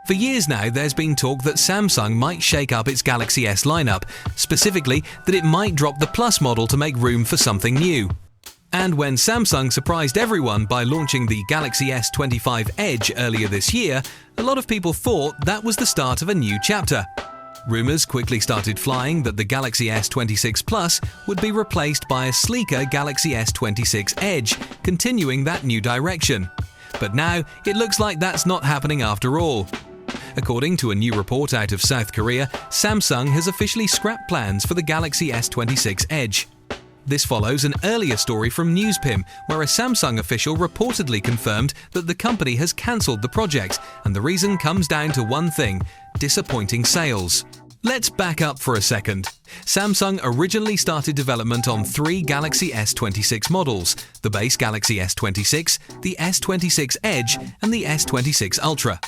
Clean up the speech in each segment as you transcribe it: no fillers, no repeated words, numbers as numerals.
For years now, there's been talk that Samsung might shake up its Galaxy S lineup, specifically that it might drop the Plus model to make room for something new. And when Samsung surprised everyone by launching the Galaxy S25 Edge earlier this year, a lot of people thought that was the start of a new chapter. Rumors quickly started flying that the Galaxy S26 Plus would be replaced by a sleeker Galaxy S26 Edge, continuing that new direction. But now, it looks like that's not happening after all. According to a new report out of South Korea, Samsung has officially scrapped plans for the Galaxy S26 Edge. This follows an earlier story from Newspim, where a Samsung official reportedly confirmed that the company has cancelled the project, and the reason comes down to one thing: disappointing sales. Let's back up for a second. Samsung originally started development on 3 Galaxy S26 models: the base Galaxy S26, the S26 Edge, and the S26 Ultra.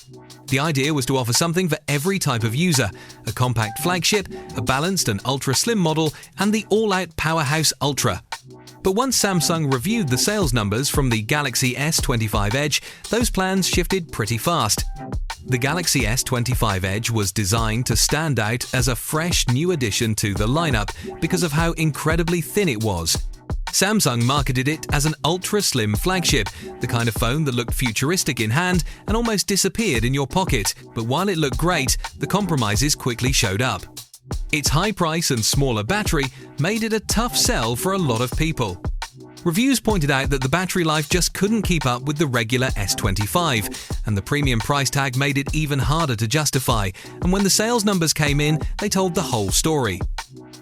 The idea was to offer something for every type of user: a compact flagship, a balanced and ultra-slim model, and the all-out powerhouse Ultra. But once Samsung reviewed the sales numbers from the Galaxy S25 Edge, those plans shifted pretty fast. The Galaxy S25 Edge was designed to stand out as a fresh new addition to the lineup because of how incredibly thin it was. Samsung marketed it as an ultra-slim flagship, the kind of phone that looked futuristic in hand and almost disappeared in your pocket. But while it looked great, the compromises quickly showed up. Its high price and smaller battery made it a tough sell for a lot of people. Reviews pointed out that the battery life just couldn't keep up with the regular S25, and the premium price tag made it even harder to justify, and when the sales numbers came in, they told the whole story.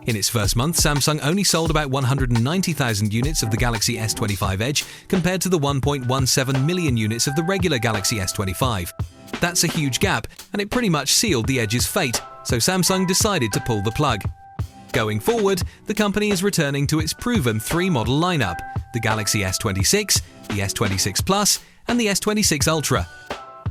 In its first month, Samsung only sold about 190,000 units of the Galaxy S25 Edge compared to the 1.17 million units of the regular Galaxy S25. That's a huge gap, and it pretty much sealed the Edge's fate, so Samsung decided to pull the plug. Going forward, the company is returning to its proven 3-model lineup: the Galaxy S26, the S26 Plus, and the S26 Ultra.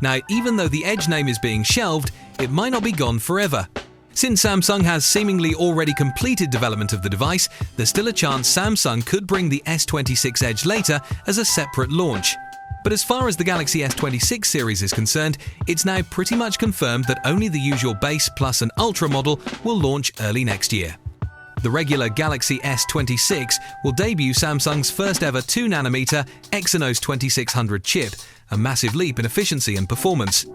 Now, even though the Edge name is being shelved, it might not be gone forever. Since Samsung has seemingly already completed development of the device, there's still a chance Samsung could bring the S26 Edge later as a separate launch. But as far as the Galaxy S26 series is concerned, it's now pretty much confirmed that only the usual base, Plus and Ultra model will launch early next year. The regular Galaxy S26 will debut Samsung's first ever 2nm Exynos 2600 chip, a massive leap in efficiency and performance.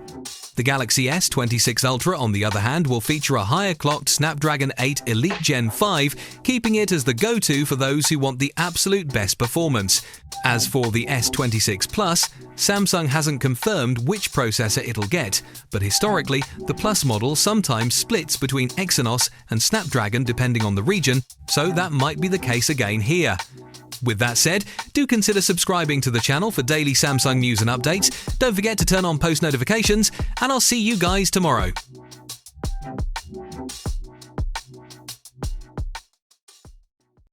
The Galaxy S26 Ultra, on the other hand, will feature a higher clocked Snapdragon 8 Elite Gen 5, keeping it as the go-to for those who want the absolute best performance. As for the S26 Plus, Samsung hasn't confirmed which processor it'll get, but historically, the Plus model sometimes splits between Exynos and Snapdragon depending on the region, so that might be the case again here. With that said, do consider subscribing to the channel for daily Samsung news and updates. Don't forget to turn on post notifications, and I'll see you guys tomorrow.